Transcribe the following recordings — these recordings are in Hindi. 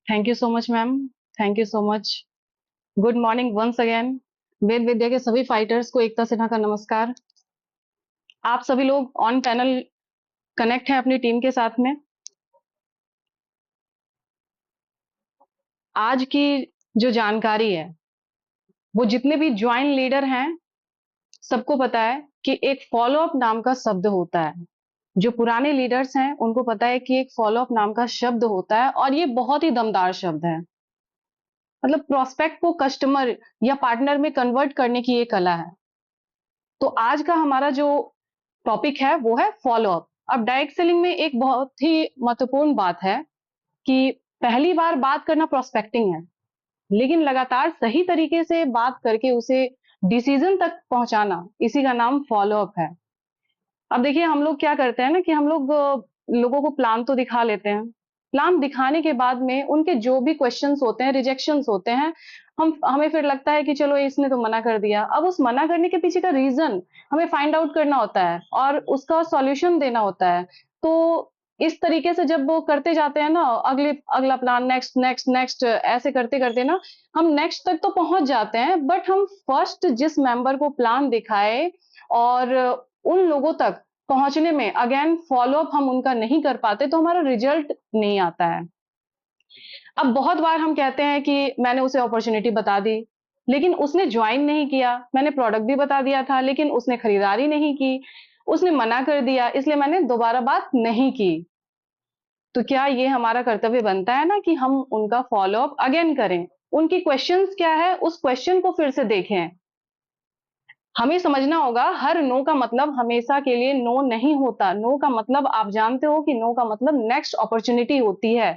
Thank you so much ma'am. Thank you so much. Good morning once again. Ved Vidya के सभी फाइटर्स को एकता सिन्हा का नमस्कार। आप सभी लोग ऑन पैनल कनेक्ट हैं अपनी टीम के साथ में। आज की जो जानकारी है वो जितने भी ज्वाइंट लीडर हैं सबको पता है कि एक फॉलो अप नाम का शब्द होता है। जो पुराने लीडर्स हैं उनको पता है कि एक फॉलो अप नाम का शब्द होता है और ये बहुत ही दमदार शब्द है। मतलब प्रोस्पेक्ट को कस्टमर या पार्टनर में कन्वर्ट करने की ये कला है। तो आज का हमारा जो टॉपिक है वो है फॉलो अप। अब डायरेक्ट सेलिंग में एक बहुत ही महत्वपूर्ण बात है कि पहली बार बात करना प्रोस्पेक्टिंग है, लेकिन लगातार सही तरीके से बात करके उसे डिसीजन तक पहुंचाना, इसी का नाम फॉलो अप है। अब देखिए हम लोग क्या करते हैं ना कि हम लोग लोगों को प्लान तो दिखा लेते हैं। प्लान दिखाने के बाद में उनके जो भी क्वेश्चंस होते हैं, रिजेक्शंस होते हैं, हम हमें फिर लगता है कि चलो इसने तो मना कर दिया। अब उस मना करने के पीछे का रीजन हमें फाइंड आउट करना होता है और उसका सॉल्यूशन देना होता है। तो इस तरीके से जब वो करते जाते हैं ना, अगले अगला प्लान, नेक्स्ट नेक्स्ट नेक्स्ट, ऐसे करते करते ना हम नेक्स्ट तक तो पहुंच जाते हैं, बट हम फर्स्ट जिस मेंबर को प्लान दिखाए और उन लोगों तक पहुंचने में अगेन फॉलो अप हम उनका नहीं कर पाते तो हमारा रिजल्ट नहीं आता है। अब बहुत बार हम कहते हैं कि मैंने उसे अपॉर्चुनिटी बता दी लेकिन उसने ज्वाइन नहीं किया, मैंने प्रोडक्ट भी बता दिया था लेकिन उसने खरीदारी नहीं की, उसने मना कर दिया, इसलिए मैंने दोबारा बात नहीं की। तो क्या ये हमारा कर्तव्य बनता है ना कि हम उनका फॉलो अप अगेन करें, उनकी क्वेश्चंस क्या है उस क्वेश्चन को फिर से देखें। हमें समझना होगा हर नो का मतलब हमेशा के लिए नो नहीं होता। नो का मतलब आप जानते हो कि नो का मतलब नेक्स्ट अपॉर्चुनिटी होती है।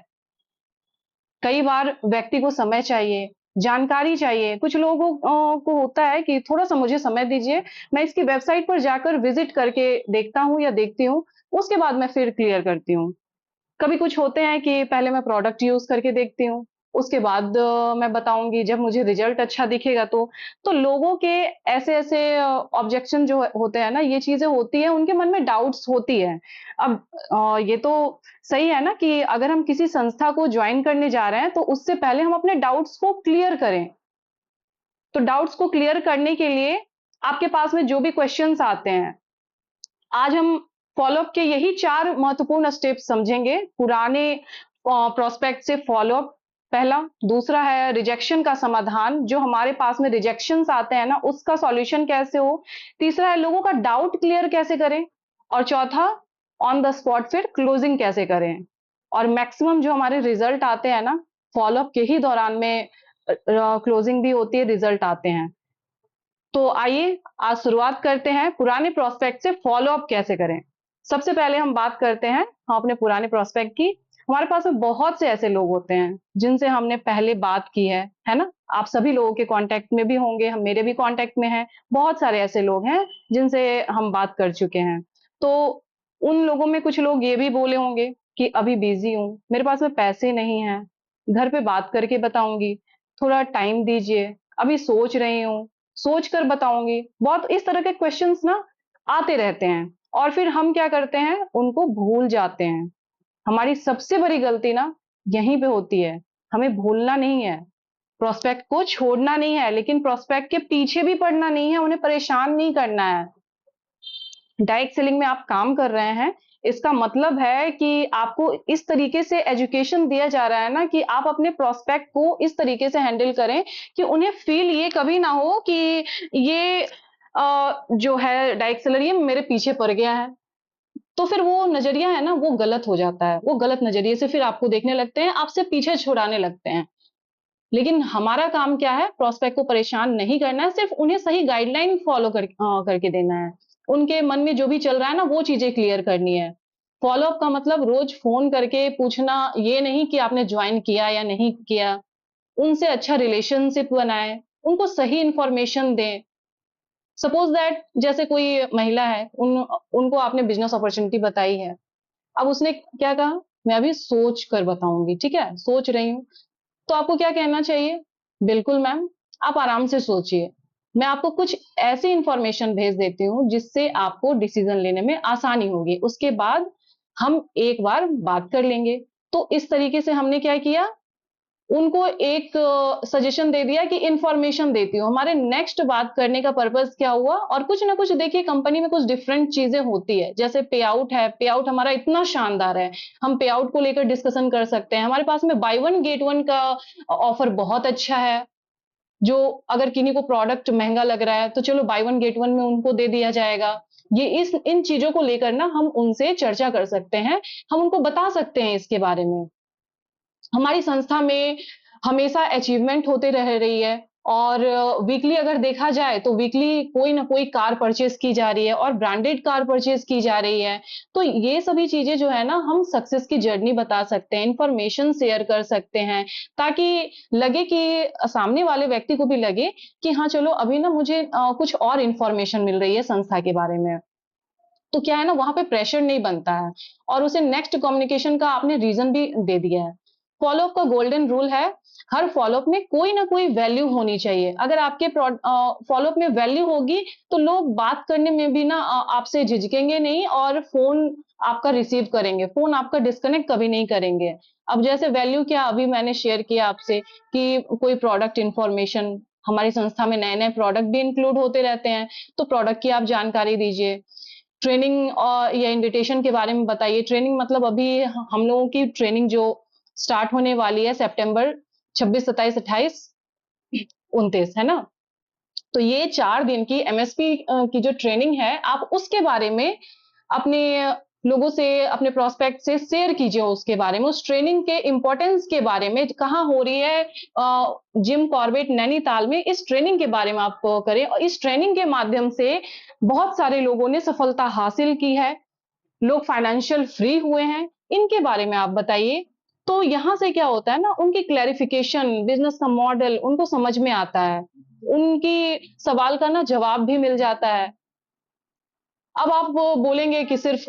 कई बार व्यक्ति को समय चाहिए, जानकारी चाहिए। कुछ लोगों को होता है कि थोड़ा सा मुझे समय दीजिए, मैं इसकी वेबसाइट पर जाकर विजिट करके देखता हूँ या देखती हूँ, उसके बाद मैं फिर क्लियर करती हूँ। कभी कुछ होते हैं कि पहले मैं प्रोडक्ट यूज करके देखती हूँ, उसके बाद मैं बताऊंगी जब मुझे रिजल्ट अच्छा दिखेगा तो लोगों के ऐसे ऐसे ऑब्जेक्शन जो होते हैं ना, ये चीजें होती है, उनके मन में डाउट्स होती है। अब ये तो सही है ना कि अगर हम किसी संस्था को ज्वाइन करने जा रहे हैं तो उससे पहले हम अपने डाउट्स को क्लियर करें। तो डाउट्स को क्लियर करने के लिए आपके पास में जो भी क्वेश्चंस आते हैं, आज हम फॉलोअप के यही 4 महत्वपूर्ण स्टेप्स समझेंगे। पुराने प्रोस्पेक्ट से फॉलोअप पहला, दूसरा है रिजेक्शन का समाधान, जो हमारे पास में रिजेक्शंस आते हैं ना उसका सॉल्यूशन कैसे हो, तीसरा है लोगों का डाउट क्लियर कैसे करें, और चौथा ऑन द स्पॉट फिर क्लोजिंग कैसे करें। और मैक्सिमम जो हमारे रिजल्ट आते हैं ना फॉलोअप के ही दौरान में क्लोजिंग भी होती है, रिजल्ट आते हैं। तो आइए आज शुरुआत करते हैं पुराने प्रोस्पेक्ट से फॉलो अप कैसे करें। सबसे पहले हम बात करते हैं हम अपने पुराने प्रोस्पेक्ट की। हमारे पास में बहुत से ऐसे लोग होते हैं जिनसे हमने पहले बात की है ना। आप सभी लोगों के कांटेक्ट में भी होंगे, हम मेरे भी कांटेक्ट में हैं। बहुत सारे ऐसे लोग हैं जिनसे हम बात कर चुके हैं। तो उन लोगों में कुछ लोग ये भी बोले होंगे कि अभी बिजी हूं, मेरे पास में पैसे नहीं है, घर पे बात करके बताऊंगी, थोड़ा टाइम दीजिए, अभी सोच रही हूँ, सोच कर बताऊंगी। बहुत इस तरह के क्वेश्चंस ना आते रहते हैं और फिर हम क्या करते हैं, उनको भूल जाते हैं। हमारी सबसे बड़ी गलती ना यहीं पे होती है। हमें भूलना नहीं है, प्रोस्पेक्ट को छोड़ना नहीं है, लेकिन प्रोस्पेक्ट के पीछे भी पड़ना नहीं है, उन्हें परेशान नहीं करना है। डायरेक्ट सेलिंग में आप काम कर रहे हैं, इसका मतलब है कि आपको इस तरीके से एजुकेशन दिया जा रहा है ना कि आप अपने प्रोस्पेक्ट को इस तरीके से हैंडल करें कि उन्हें फील ये कभी ना हो कि ये जो है डायरेक्ट सेलर ये मेरे पीछे पड़ गया है। तो फिर वो नजरिया है ना वो गलत हो जाता है, वो गलत नजरिए से फिर आपको देखने लगते हैं, आपसे पीछे छुड़ाने लगते हैं। लेकिन हमारा काम क्या है, प्रोस्पेक्ट को परेशान नहीं करना है, सिर्फ उन्हें सही गाइडलाइन फॉलो करके देना है। उनके मन में जो भी चल रहा है ना वो चीजें क्लियर करनी है। फॉलो अप का मतलब रोज फोन करके पूछना ये नहीं कि आपने ज्वाइन किया या नहीं किया। उनसे अच्छा रिलेशनशिप बनाए, उनको सही इंफॉर्मेशन दें। सपोज दैट जैसे कोई महिला है, उनको आपने बिजनेस अपॉर्चुनिटी बताई है। अब उसने क्या कहा, मैं अभी सोच कर बताऊंगी, ठीक है, सोच रही हूँ। तो आपको क्या कहना चाहिए, बिल्कुल मैम, आप आराम से सोचिए, मैं आपको कुछ ऐसी इंफॉर्मेशन भेज देती हूँ जिससे आपको डिसीजन लेने में आसानी होगी, उसके बाद हम एक बार बात कर लेंगे। तो इस तरीके से हमने क्या किया, उनको एक सजेशन दे दिया कि इंफॉर्मेशन देती हूँ। हमारे नेक्स्ट बात करने का पर्पस क्या हुआ, और कुछ ना कुछ देखिए कंपनी में कुछ डिफरेंट चीजें होती है, जैसे पे आउट है, पे आउट हमारा इतना शानदार है, हम पे आउट को लेकर डिस्कशन कर सकते हैं। हमारे पास में बाय वन गेट वन का ऑफर बहुत अच्छा है, जो अगर किन्हीं को प्रोडक्ट महंगा लग रहा है तो चलो बाय वन गेट वन में उनको दे दिया जाएगा। ये इस इन चीजों को लेकर ना हम उनसे चर्चा कर सकते हैं, हम उनको बता सकते हैं इसके बारे में। हमारी संस्था में हमेशा अचीवमेंट होते रह रही है, और वीकली अगर देखा जाए तो वीकली कोई ना कोई कार परचेज की जा रही है, और ब्रांडेड कार परचेज की जा रही है। तो ये सभी चीजें जो है ना, हम सक्सेस की जर्नी बता सकते हैं, इंफॉर्मेशन शेयर कर सकते हैं, ताकि लगे कि सामने वाले व्यक्ति को भी लगे कि हाँ चलो अभी ना मुझे कुछ और इंफॉर्मेशन मिल रही है संस्था के बारे में। तो क्या है ना, वहां पे प्रेशर नहीं बनता है, और उसे नेक्स्ट कम्युनिकेशन का आपने रीजन भी दे दिया है। फॉलोअप का गोल्डन रूल है, हर फॉलोअप में कोई ना कोई वैल्यू होनी चाहिए। अगर आपके फॉलोअप में वैल्यू होगी तो लोग बात करने में भी ना आपसे झिझकेंगे नहीं, और फोन आपका रिसीव करेंगे, फोन आपका डिस्कनेक्ट कभी नहीं करेंगे। अब जैसे वैल्यू क्या, अभी मैंने शेयर किया आपसे कि कोई प्रोडक्ट इंफॉर्मेशन, हमारी संस्था में नए नए प्रोडक्ट भी इंक्लूड होते रहते हैं, तो प्रोडक्ट की आप जानकारी दीजिए। ट्रेनिंग और या इनविटेशन के बारे में बताइए। ट्रेनिंग मतलब अभी हम लोगों की ट्रेनिंग जो स्टार्ट होने वाली है सितंबर 26, 27, 28, 29, है ना? तो ये 4 दिन की एमएसपी की जो ट्रेनिंग है, आप उसके बारे में अपने लोगों से, अपने प्रोस्पेक्ट से शेयर कीजिए उसके बारे में, उस ट्रेनिंग के इंपॉर्टेंस के बारे में, कहाँ हो रही है, जिम कॉर्बेट नैनीताल में, इस ट्रेनिंग के बारे में आप करें, और इस ट्रेनिंग के माध्यम से बहुत सारे लोगों ने सफलता हासिल की है, लोग फाइनेंशियल फ्री हुए हैं, इनके बारे में आप बताइए। तो यहां से क्या होता है ना, उनकी क्लैरिफिकेशन, बिजनेस का मॉडल उनको समझ में आता है, उनकी सवाल का ना जवाब भी मिल जाता है। अब आप वो बोलेंगे कि सिर्फ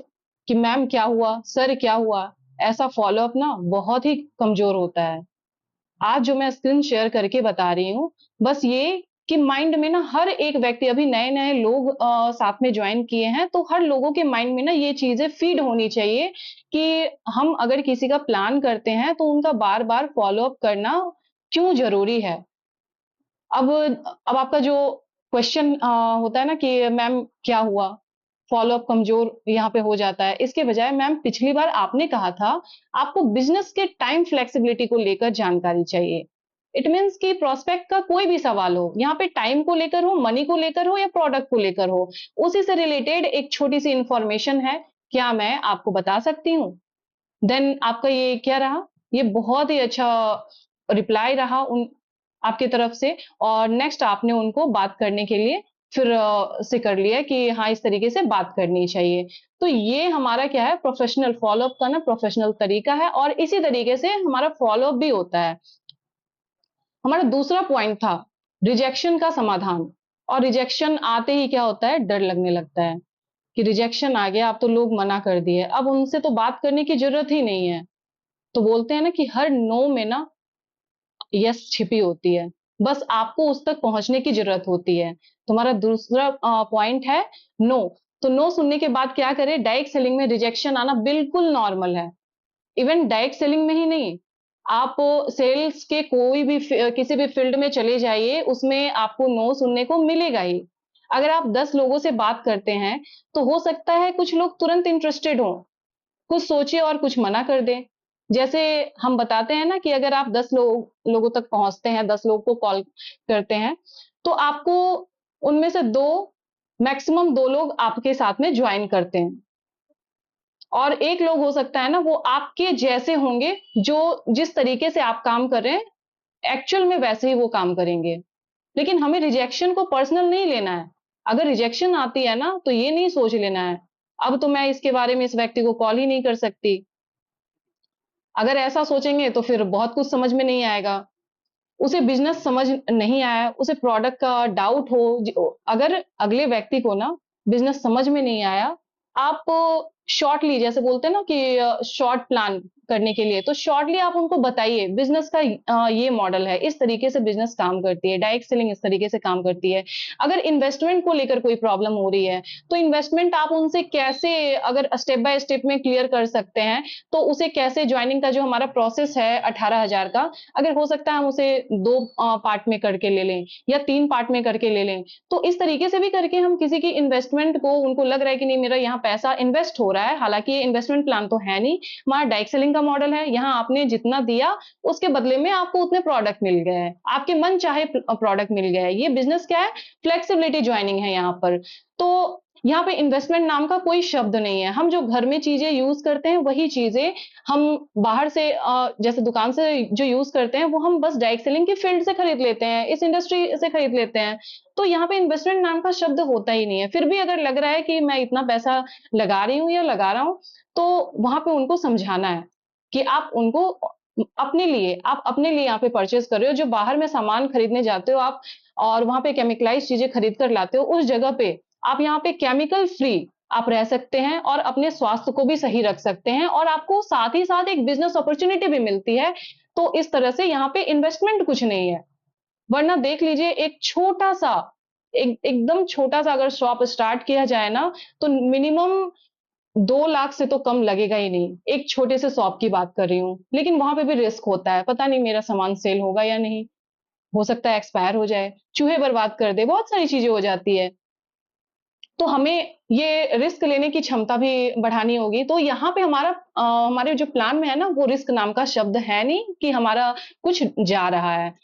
कि मैम क्या हुआ, सर क्या हुआ, ऐसा फॉलोअप ना बहुत ही कमजोर होता है। आज जो मैं स्क्रीन शेयर करके बता रही हूँ, बस ये कि माइंड में ना हर एक व्यक्ति, अभी नए नए लोग साथ में ज्वाइन किए हैं, तो हर लोगों के माइंड में ना ये चीजें फीड होनी चाहिए कि हम अगर किसी का प्लान करते हैं तो उनका बार बार फॉलोअप करना क्यों जरूरी है। अब आपका जो क्वेश्चन होता है ना कि मैम क्या हुआ, फॉलोअप कमजोर यहाँ पे हो जाता है, इसके बजाय मैम पिछली बार आपने कहा था आपको बिजनेस के टाइम फ्लेक्सिबिलिटी को लेकर जानकारी चाहिए। इट मीन्स कि प्रोस्पेक्ट का कोई भी सवाल हो, यहाँ पे टाइम को लेकर हो, मनी को लेकर हो, या प्रोडक्ट को लेकर हो, उसी से रिलेटेड एक छोटी सी इंफॉर्मेशन है, क्या मैं आपको बता सकती हूँ? देन आपका ये क्या रहा, ये बहुत ही अच्छा रिप्लाई रहा उन आपकी तरफ से, और नेक्स्ट आपने उनको बात करने के लिए फिर से कर लिया कि हाँ इस तरीके से बात करनी चाहिए। तो ये हमारा क्या है, प्रोफेशनल फॉलोअप का ना प्रोफेशनल तरीका है, और इसी तरीके से हमारा फॉलोअप भी होता है। हमारा दूसरा पॉइंट था रिजेक्शन का समाधान, और रिजेक्शन आते ही क्या होता है, डर लगने लगता है कि रिजेक्शन आ गया, अब तो लोग मना कर दिए, अब उनसे तो बात करने की जरूरत ही नहीं है। तो बोलते हैं ना कि हर नो में ना यस छिपी होती है, बस आपको उस तक पहुंचने की जरूरत होती है। तुम्हारा दूसरा पॉइंट है नो। तो नो सुनने के बाद क्या करें, डायरेक्ट सेलिंग में रिजेक्शन आना बिल्कुल नॉर्मल है। इवन डायरेक्ट सेलिंग में ही नहीं, आप सेल्स के कोई भी किसी भी फील्ड में चले जाइए, उसमें आपको नो सुनने को मिलेगा ही। अगर आप 10 लोगों से बात करते हैं, तो हो सकता है कुछ लोग तुरंत इंटरेस्टेड हो, कुछ सोचे और कुछ मना कर दें। जैसे हम बताते हैं ना कि अगर आप 10 लोगों तक पहुंचते हैं, 10 लोगों को कॉल करते हैं, तो आपको उनमें से 2, मैक्सिमम 2 लोग आपके साथ में ज्वाइन करते हैं, और एक लोग हो सकता है ना वो आपके जैसे होंगे, जो जिस तरीके से आप काम कर रहे हैं एक्चुअल में वैसे ही वो काम करेंगे। लेकिन हमें रिजेक्शन को पर्सनल नहीं लेना है। अगर रिजेक्शन आती है ना, तो ये नहीं सोच लेना है अब तो मैं इसके बारे में इस व्यक्ति को कॉल ही नहीं कर सकती। अगर ऐसा सोचेंगे तो फिर बहुत कुछ समझ में नहीं आएगा। उसे बिजनेस समझ नहीं आया, उसे प्रोडक्ट का डाउट हो, अगर अगले व्यक्ति को ना बिजनेस समझ में नहीं आया, आप शॉर्टली, जैसे बोलते हैं ना कि शॉर्ट प्लान करने के लिए, तो शॉर्टली आप उनको बताइए बिजनेस का ये मॉडल है, इस तरीके से बिजनेस काम करती है, डायरेक्ट सेलिंग इस तरीके से काम करती है। अगर इन्वेस्टमेंट को लेकर कोई प्रॉब्लम हो रही है, तो इन्वेस्टमेंट आप उनसे कैसे अगर स्टेप बाय स्टेप में क्लियर कर सकते हैं, तो उसे कैसे ज्वाइनिंग का जो हमारा प्रोसेस है 18,000 का, अगर हो सकता है हम उसे 2 पार्ट में करके ले लें या 3 पार्ट में करके ले लें। तो इस तरीके से भी करके हम किसी की इन्वेस्टमेंट को उनको लग रहा है कि नहीं मेरा यहाँ पैसा इन्वेस्ट हो रहा है, हालाँकि ये इन्वेस्टमेंट प्लान तो है नहीं, हमारा डायरेक्ट सेलिंग का मॉडल है, यहाँ आपने जितना दिया उसके बदले में आपको उतने प्रोडक्ट मिल गए हैं, आपके मन चाहे प्रोडक्ट मिल गया है। ये बिज़नेस क्या है? फ्लेक्सिबिलिटी जॉइनिंग है यहाँ पर। तो यहाँ पे इन्वेस्टमेंट नाम का कोई शब्द नहीं है। हम जो घर में चीज़ें यूज़ करते हैं, वही चीज़ें हम बाहर से जैसे दुकान से जो यूज़ करते हैं, वो हम बस डायरेक्ट सेलिंग की फील्ड से खरीद लेते हैं, इस इंडस्ट्री से खरीद लेते हैं। तो यहाँ पे इन्वेस्टमेंट नाम का शब्द होता ही नहीं है। फिर भी अगर लग रहा है कि मैं इतना पैसा लगा रही हूँ या लगा रहा हूँ, तो वहाँ पे उनको समझाना है कि आप अपने लिए यहाँ पे परचेज़ कर रहे हो, जो बाहर में सामान खरीदने जाते हो आप और वहाँ पे केमिकलाइज़्ड चीज़ें खरीद कर लाते हो, उस जगह पे आप यहाँ पे केमिकल फ्री आप रह सकते हैं और अपने स्वास्थ्य को भी सही रख सकते हैं और आपको साथ ही साथ एक बिज़नेस अपॉर्च्युनिटी भी मिलती है। तो इस तरह से यहाँ पे इन्वेस्टमेंट कुछ नहीं है। वरना देख लीजिए एक छोटा-सा एकदम छोटा-सा अगर शॉप स्टार्ट किया जाए ना, तो मिनिमम 2 लाख से तो कम लगेगा ही नहीं। एक छोटे से शॉप की बात कर रही हूँ। लेकिन वहाँ पे भी रिस्क होता है, पता नहीं मेरा सामान सेल होगा या नहीं, हो सकता है एक्सपायर हो जाए, चूहे बर्बाद कर दे, बहुत सारी चीज़ें हो जाती है। तो हमें ये रिस्क लेने की क्षमता भी बढ़ानी होगी। तो यहाँ पे हमारे जो प्लान में है ना, वो रिस्क नाम का शब्द है नहीं कि हमारा कुछ जा रहा है।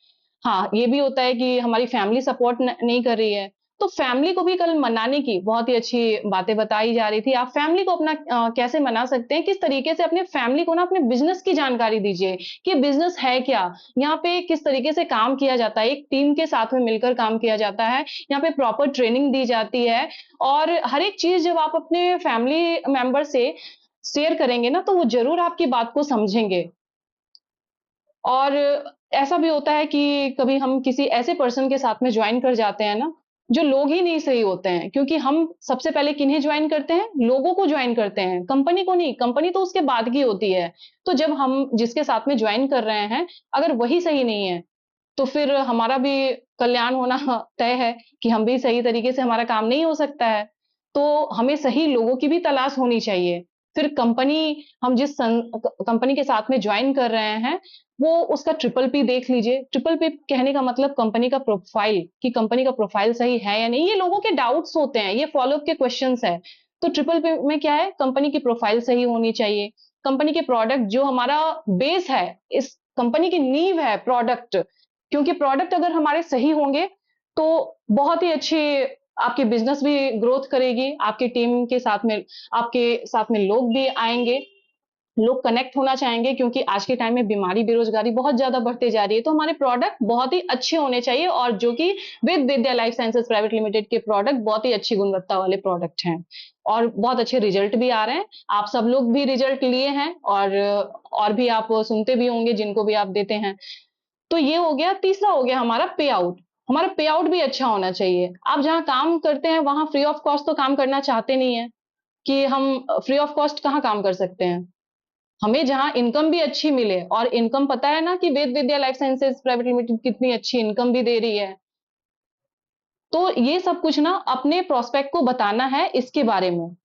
हाँ, ये भी होता है कि हमारी फैमिली सपोर्ट नहीं कर रही है। तो फैमिली को भी कल मनाने की बहुत ही अच्छी बातें बताई जा रही थी। आप फैमिली को अपना कैसे मना सकते हैं, किस तरीके से अपने फैमिली को ना अपने बिज़नेस की जानकारी दीजिए कि बिज़नेस है क्या? यहाँ पे किस तरीके से काम किया जाता है, एक टीम के साथ में मिलकर काम किया जाता है। यहाँ पे प्रॉपर ट्रेनिंग दी जाती है और हर एक चीज़ जब आप अपने फैमिली मेंबर से शेयर करेंगे ना, तो वो ज़रूर आपकी बात को समझेंगे। और ऐसा भी होता है कि कभी हम किसी ऐसे पर्सन के साथ में जॉइन कर जाते हैं ना, जो लोग ही नहीं सही होते हैं, क्योंकि हम सबसे पहले किन्हें जॉइन करते हैं? लोगों को जॉइन करते हैं, कंपनी को नहीं, कंपनी तो उसके बाद की होती है। तो जब हम जिसके साथ में जॉइन कर रहे हैं, अगर वही सही नहीं है, तो फिर हमारा भी कल्याण होना तय है कि हम भी सही तरीके से हमारा काम नहीं हो सकता है। तो हमें सही लोगों की भी तलाश होनी चाहिए। फिर हम जिस कंपनी के साथ में जॉइन कर रहे हैं, वो उसका ट्रिपल पी देख लीजिए। ट्रिपल पी कहने का मतलब कंपनी का प्रोफाइल, कि कंपनी का प्रोफाइल सही है या नहीं, ये लोगों के डाउट्स होते हैं, ये फ़ॉलो अप के क्वेश्चन्स हैं। तो ट्रिपल पी में क्या है? कंपनी की प्रोफाइल सही होनी चाहिए। कंपनी के प्रोडक्ट जो हमारा बेस है, इस कंपनी की नींव है प्रोडक्ट, क्योंकि प्रोडक्ट अगर हमारे सही होंगे, तो बहुत ही अच्छी आपकी बिज़नेस भी ग्रोथ करेगी, आपके साथ में लोग भी आएँगे, लोग कनेक्ट होना चाहेंगे क्योंकि आज के टाइम में बीमारी, बेरोज़गारी बहुत ज़्यादा बढ़ते जा रही है, तो हमारे प्रोडक्ट बहुत ही अच्छे होने चाहिए और जो कि विद्या लाइफ साइंसेज़ प्राइवेट लिमिटेड के प्रोडक्ट बहुत ही अच्छी गुणवत्ता वाले प्रोडक्ट हैं और बहुत अच्छे रिज़ल्ट भी आ रहे हैं। आप सब लोग भी रिज़ल्ट लिए हैं और भी आप सुनते भी होंगे जिनको भी आप देते हैं। तो ये हो गया, तीसरा हो गया हमारा पे आउट। हमारा पे आउट भी अच्छा होना चाहिए। आप जहाँ काम करते हैं, वहाँ फ्री ऑफ कॉस्ट तो काम करना चाहते नहीं हैं कि हम फ्री ऑफ कॉस्ट कहाँ काम कर सकते हैं। हमें जहाँ इनकम भी अच्छी मिले और इनकम पता है ना कि वेद विद्या लाइफ साइंसेज़ प्राइवेट लिमिटेड कितनी अच्छी इनकम भी दे रही है। तो ये सब कुछ ना अपने प्रोस्पेक्ट को बताना है इसके बारे में।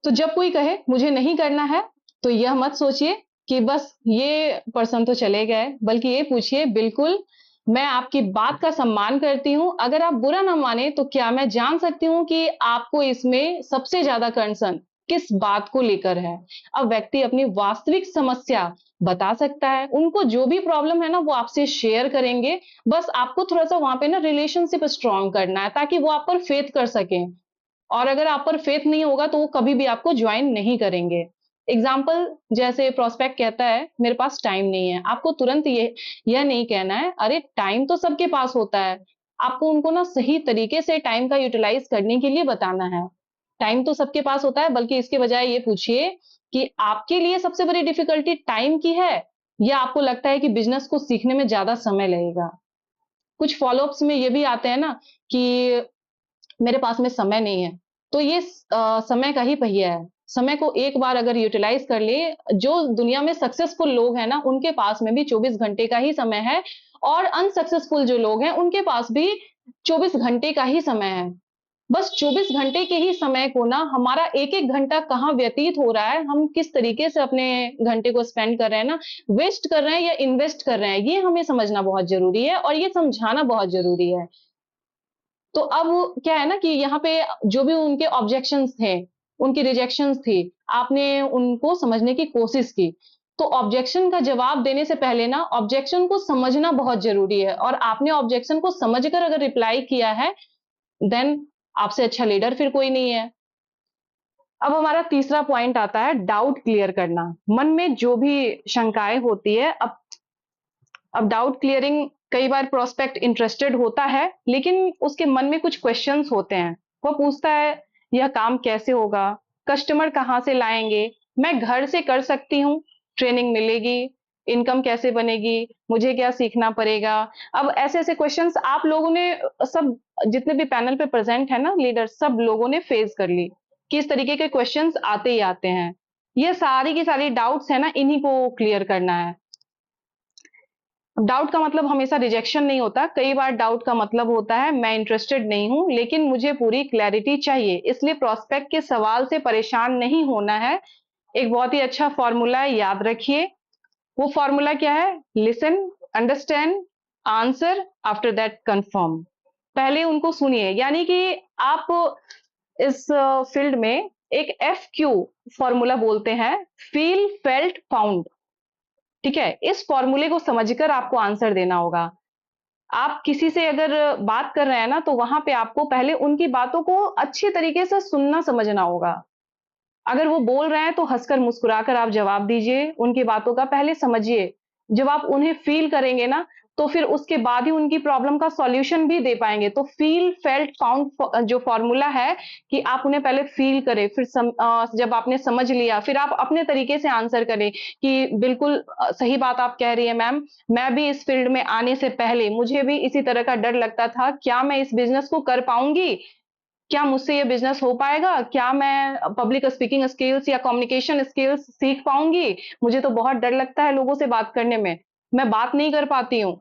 तो जब कोई कहे मुझे नहीं करना है, तो यह मत सोचिए कि बस ये पर्सन तो चले गए, बल्कि ये पूछिए बिल्कुल मैं आपकी बात का सम्मान करती हूँ। अगर आप बुरा ना माने तो क्या मैं जान सकती हूँ कि आपको इसमें सबसे ज़्यादा कंसर्न किस बात को लेकर है? अब व्यक्ति अपनी वास्तविक समस्या बता सकता है, उनको जो भी प्रॉब्लम है ना वो आपसे शेयर करेंगे। बस आपको थोड़ा-सा वहाँ पे ना रिलेशनशिप स्ट्रॉन्ग करना है ताकि वो आप पर फेथ कर सकें। और अगर आप पर फेथ नहीं होगा तो वो कभी भी आपको ज्वाइन नहीं करेंगे। एग्ज़ाम्पल जैसे प्रोस्पेक्ट कहता है मेरे पास टाइम नहीं है। आपको तुरंत यह नहीं कहना है, अरे टाइम तो सबके पास होता है। आपको उनको ना सही तरीके से टाइम का यूटिलाइज़ करने के लिए बताना है। टाइम तो सबके पास होता है, बल्कि इसके बजाय ये पूछिए कि आपके लिए सबसे बड़ी डिफ़िकल्टी टाइम की है या आपको लगता है कि बिज़नेस को सीखने में ज़्यादा समय लगेगा? कुछ फ़ॉलो-अप्स में ये भी आते हैं ना कि मेरे पास में समय नहीं है। तो ये समय का ही पहिया है। समय को एक बार अगर यूटिलाइज कर ले, जो दुनिया में सक्सेसफुल लोग हैं ना, उनके पास में भी 24 घंटे का ही समय है, और अनसक्सेसफुल जो लोग हैं, उनके पास भी 24 घंटे का ही समय है। बस 24 घंटे के ही समय को ना, हमारा एक-एक घंटा कहाँ व्यतीत हो रहा है, हम किस तरीके से अपने घंटे को स्पेंड कर रहे हैं ना, वेस्ट कर रहे हैं या इन्वेस्ट कर रहे हैं, ये हमें समझना बहुत ज़रूरी है और ये समझाना बहुत ज़रूरी है। तो अब क्या है ना कि यहाँ पे जो भी उनके ऑब्जेक्शंस थे, उनकी रिजेक्शंस थी, आपने उनको समझने की कोशिश की। तो ऑब्जेक्शन का जवाब देने से पहले ना, ऑब्जेक्शन को समझना बहुत ज़रूरी है, और आपने ऑब्जेक्शन को समझकर अगर रिप्लाई किया है, देन आपसे अच्छा लीडर फिर कोई नहीं है। अब हमारा तीसरा पॉइंट आता है डाउट क्लियर करना। मन में जो भी शंकाएँ होती है, अब डाउट क्लियरिंग, कई बार प्रोस्पेक्ट इंटरेस्टेड होता है, लेकिन उसके मन में कुछ क्वेश्चंस होते हैं। वो पूछता है, यह काम कैसे होगा? कस्टमर कहाँ से लाएँगे? मैं घर से कर सकती हूँ? ट्रेनिंग मिलेगी? इनकम कैसे बनेगी? मुझे क्या सीखना पड़ेगा? अब ऐसे-ऐसे क्वेश्चंस आप लोगों ने सब जितने भी पैनल पे प्रेज़ेंट है ना लीडर, सब लोगों ने फेस कर ली, कि इस तरीके के क्वेश्चंस आते ही आते हैं। ये सारी की सारी डाउट्स है ना, इन्हीं को क्लियर करना है। डाउट का मतलब हमेशा रिजेक्शन नहीं होता। कई बार डाउट का मतलब होता है मैं इंटरेस्टेड नहीं हूँ, लेकिन मुझे पूरी क्लैरिटी चाहिए। इसलिए प्रोस्पेक्ट के सवाल से परेशान नहीं होना है। एक बहुत ही अच्छा फॉर्मूला है, याद रखिए। वो फॉर्मूला क्या है? Listen, understand, answer, after that confirm. पहले उनको सुनिए, यानी कि आप इस फील्ड में एक एफक्यू फॉर्मूला बोलते हैं, फील, फेल्ट, फाउंड। ठीक है? इस फॉर्मूले को समझकर आपको आंसर देना होगा। आप किसी से अगर बात कर रहे हैं ना, तो वहाँ पे आपको पहले उनकी बातों को अच्छे तरीके से सुनना समझना होगा। अगर वो बोल रहे हैं तो हँसकर मुस्कुराकर आप जवाब दीजिए, उनकी बातों का पहले समझिए। जब आप उन्हें फ़ील करेंगे ना, तो फिर उसके बाद ही उनकी प्रॉब्लम का सॉल्यूशन भी दे पाएँगे। तो फ़ील, फेल्ट, फाउंड जो फ़ॉर्मूला है कि आप उन्हें पहले फ़ील करें, फिर जब आपने समझ लिया, फिर आप अपने तरीके से आंसर करें कि बिल्कुल सही बात आप कह रही हैं मैम, मैं भी इस फ़ील्ड में आने से पहले मुझे भी इसी तरह का डर लगता था, क्या मैं इस बिज़नेस को कर पाऊँगी? क्या मुझसे ये बिज़नेस हो पाएगा? क्या मैं पब्लिक स्पीकिंग स्किल्स या कम्युनिकेशन स्किल्स सीख पाऊँगी? मुझे तो बहुत डर लगता है लोगों से बात करने में, मैं बात नहीं कर पाती हूँ।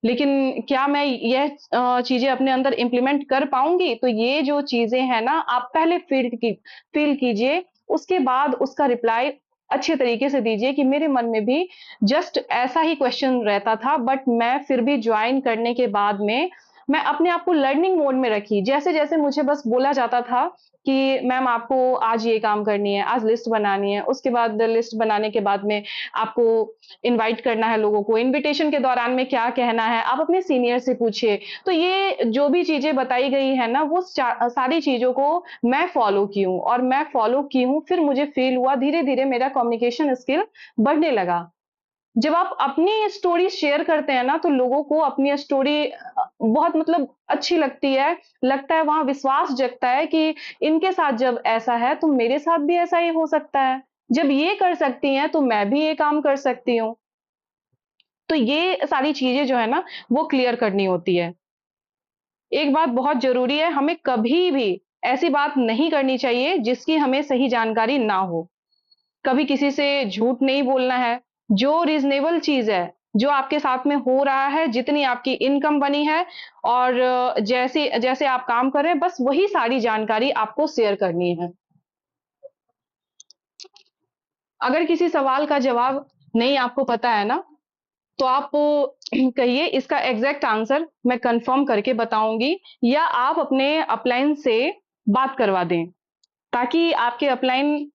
लेकिन क्या मैं यह चीज़ें अपने अंदर इम्प्लीमेंट कर पाऊँगी? तो ये जो चीज़ें हैं ना, आप पहले फ़ील कीजिए, उसके बाद उसका रिप्लाई अच्छे तरीके से दीजिए कि मेरे मन में भी जस्ट ऐसा ही क्वेश्चन रहता था, बट मैं फिर भी जॉइन करने के बाद में मैं अपने आप को लर्निंग मोड में रखी। जैसे-जैसे मुझे बस बोला जाता था कि मैम आपको आज ये काम करनी है, आज लिस्ट बनानी है, उसके बाद लिस्ट बनाने के बाद में आपको इनवाइट करना है लोगों को, इनविटेशन के दौरान में क्या कहना है, आप अपने सीनियर से पूछिए। तो ये जो भी चीज़ें बताई गई हैं ना, वो सारी चीज़ों को मैं फ़ॉलो की हूँ, और मैं फ़ॉलो की हूँ, फिर मुझे फ़ील हुआ, धीरे-धीरे मेरा कम्युनिकेशन स्किल बढ़ने लगा। जब आप अपनी स्टोरी शेयर करते हैं ना, तो लोगों को अपनी स्टोरी बहुत मतलब अच्छी लगती है, लगता है वहाँ विश्वास जगता है कि इनके साथ जब ऐसा है, तो मेरे साथ भी ऐसा ही हो सकता है। जब ये कर सकती हैं, तो मैं भी ये काम कर सकती हूँ। तो ये सारी चीज़ें जो है ना, वो क्लियर करनी होती है। एक बात बहुत ज़रूरी है, हमें कभी भी ऐसी बात नहीं करनी चाहिए जिसकी हमें सही जानकारी ना हो। कभी किसी से झूठ नहीं बोलना है। जो रीज़नेबल चीज़ है, जो आपके साथ में हो रहा है, जितनी आपकी इनकम बनी है, और जैसे जैसे आप काम कर रहे हैं, बस वही सारी जानकारी आपको शेयर करनी है। अगर किसी सवाल का जवाब नहीं आपको पता है ना, तो आप कहिए इसका एग्ज़ैक्ट आंसर मैं कन्फर्म करके बताऊँगी, या आप अपने अपलाइन से बात करवा दें, ताकि आपके अपलाइन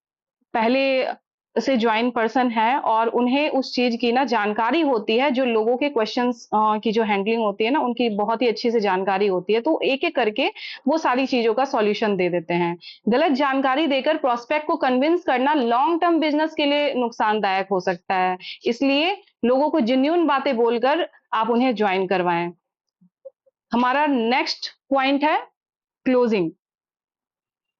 पहले से जॉइन पर्सन है, और उन्हें उस चीज़ की ना जानकारी होती है, जो लोगों के क्वेश्चंस की जो हैंडलिंग होती है ना, उनकी बहुत ही अच्छी से जानकारी होती है, तो एक-एक करके वो सारी चीज़ों का सॉल्यूशन दे देते हैं। गलत जानकारी देकर प्रोस्पेक्ट को कन्विंस करना लॉन्ग टर्म बिज़नेस के लिए नुकसानदायक हो सकता है। इसलिए लोगों को जेन्युइन बातें बोलकर आप उन्हें जॉइन करवाएँ। हमारा नेक्स्ट पॉइंट है क्लोजिंग।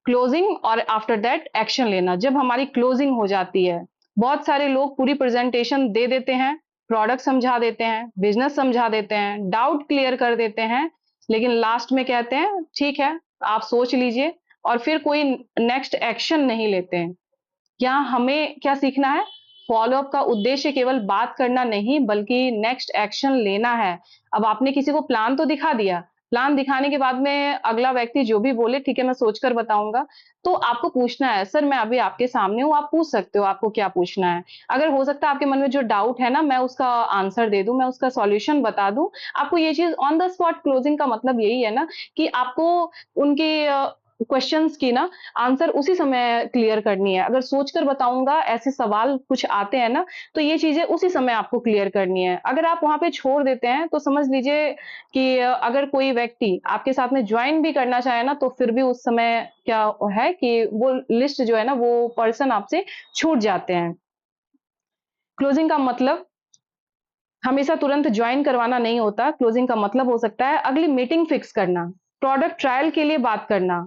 क्लोजिंग और आफ्टर दैट एक्शन लेना। जब हमारी क्लोजिंग हो जाती है, बहुत सारे लोग पूरी प्रेजेंटेशन दे देते हैं, प्रोडक्ट समझा देते हैं, बिजनेस समझा देते हैं, डाउट क्लियर कर देते हैं, लेकिन लास्ट में कहते हैं ठीक है, आप सोच लीजिए, और फिर कोई नेक्स्ट एक्शन नहीं लेते हैं। यहाँ हमें क्या सीखना है? फॉलोअप का उद्देश्य केवल बात करना नहीं बल्कि नेक्स्ट एक्शन लेना है। अब आपने किसी को प्लान तो दिखा दिया, प्लान दिखाने के बाद में अगला व्यक्ति जो भी बोले ठीक है मैं सोचकर बताऊंगा, तो आपको पूछना है सर मैं अभी आपके सामने हूँ, आप पूछ सकते हो आपको क्या पूछना है। अगर हो सकता है आपके मन में जो डाउट है ना मैं उसका आंसर दे दूं, मैं उसका सॉल्यूशन बता दूं। आपको ये चीज ऑन द स्पॉट क्लोजिंग का मतलब यही है ना कि आपको उनके क्वेश्चंस की ना आंसर उसी समय क्लियर करनी है। अगर सोचकर बताऊंगा ऐसे सवाल कुछ आते हैं ना तो ये चीजें उसी समय आपको क्लियर करनी है। अगर आप वहां पे छोड़ देते हैं तो समझ लीजिए कि अगर कोई व्यक्ति आपके साथ में ज्वाइन भी करना चाहे ना तो फिर भी उस समय क्या है कि वो लिस्ट जो है ना वो पर्सन आपसे छूट जाते हैं। क्लोजिंग का मतलब हमेशा तुरंत ज्वाइन करवाना नहीं होता। क्लोजिंग का मतलब हो सकता है अगली मीटिंग फिक्स करना, प्रोडक्ट ट्रायल के लिए बात करना।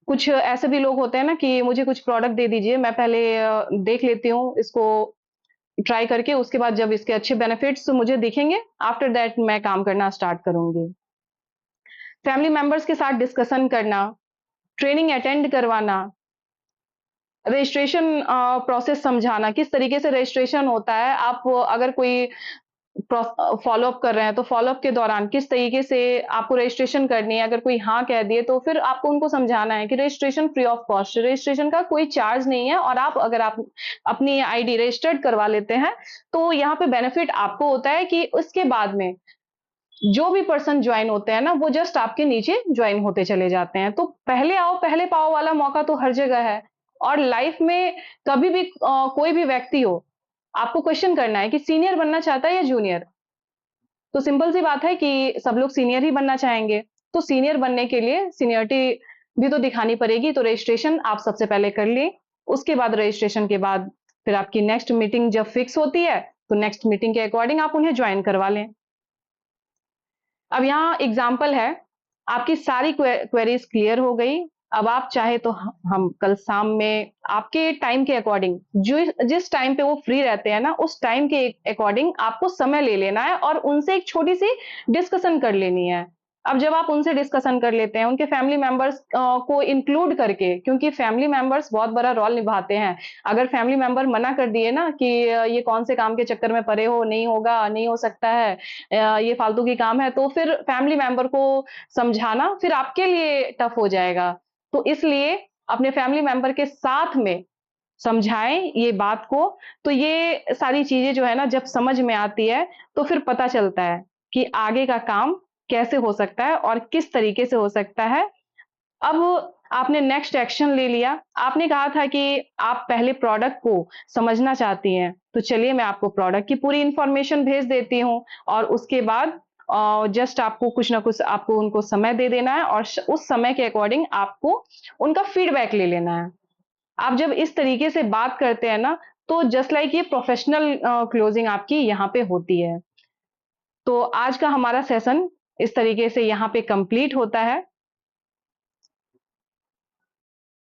कुछ ऐसे भी लोग होते हैं ना कि मुझे कुछ प्रोडक्ट दे दीजिए, मैं पहले देख लेती हूँ इसको ट्राई करके, उसके बाद जब इसके अच्छे बेनिफिट्स मुझे दिखेंगे, आफ्टर दैट मैं काम करना स्टार्ट करूंगी। फैमिली मेंबर्स के साथ डिस्कशन करना, ट्रेनिंग अटेंड करवाना, रजिस्ट्रेशन प्रोसेस समझाना, किस तरीके से रजिस्ट्रेशन होता है। आप अगर कोई फॉलोअप कर रहे हैं तो फॉलोअप के दौरान किस तरीके से आपको रजिस्ट्रेशन करनी है। अगर कोई हाँ कह दिए तो फिर आपको उनको समझाना है कि registration free of cost, registration का कोई चार्ज नहीं है और आप अगर आप अपनी आईडी रजिस्टर्ड करवा लेते हैं तो यहाँ पे बेनिफिट आपको होता है कि उसके बाद में जो भी पर्सन ज्वाइन होते हैं ना वो जस्ट आपके नीचे ज्वाइन होते चले जाते हैं। तो पहले आओ पहले पाओ वाला मौका तो हर जगह है। और लाइफ में कभी भी कोई भी व्यक्ति हो, आपको क्वेश्चन करना है कि सीनियर बनना चाहता है या जूनियर। तो सिंपल सी बात है कि सब लोग सीनियर ही बनना चाहेंगे। तो सीनियर बनने के लिए सीनियरिटी भी तो दिखानी पड़ेगी। तो रजिस्ट्रेशन आप सबसे पहले कर लें। उसके बाद रजिस्ट्रेशन के बाद फिर आपकी नेक्स्ट मीटिंग जब फिक्स होती है तो नेक्स्ट मीटिंग के अकॉर्डिंग आप उन्हें ज्वाइन करवा लें। अब यहाँ एग्जाम्पल है, आपकी सारी क्वेरीज क्लियर हो गई। अब आप चाहे तो हम कल शाम में आपके टाइम के अकॉर्डिंग, जो जिस टाइम पे वो फ्री रहते हैं ना उस टाइम के अकॉर्डिंग आपको समय ले लेना है और उनसे एक छोटी सी डिस्कशन कर लेनी है। अब जब आप उनसे डिस्कशन कर लेते हैं उनके फैमिली मेंबर्स को इंक्लूड करके, क्योंकि फैमिली मेंबर्स बहुत बड़ा रोल निभाते हैं। अगर फैमिली मेंबर मना कर दिए ना कि ये कौन से काम के चक्कर में पड़े हो, नहीं होगा, नहीं हो सकता है, ये फालतू की काम है, तो फिर फैमिली मेंबर को समझाना फिर आपके लिए टफ हो जाएगा। तो इसलिए अपने फैमिली मेंबर के साथ में समझाएं ये बात को। तो ये सारी चीजें जो है ना जब समझ में आती है तो फिर पता चलता है कि आगे का काम कैसे हो सकता है और किस तरीके से हो सकता है। अब आपने नेक्स्ट एक्शन ले लिया। आपने कहा था कि आप पहले प्रोडक्ट को समझना चाहती हैं, तो चलिए मैं आपको प्रोडक्ट की पूरी इंफॉर्मेशन भेज देती हूँ और उसके बाद जस्ट आपको कुछ ना कुछ आपको उनको समय दे देना है और उस समय के अकॉर्डिंग आपको उनका फीडबैक ले लेना है। आप जब इस तरीके से बात करते हैं ना तो जस्ट लाइक ये प्रोफेशनल क्लोजिंग आपकी यहाँ पे होती है। तो आज का हमारा सेशन इस तरीके से यहाँ पे कंप्लीट होता है।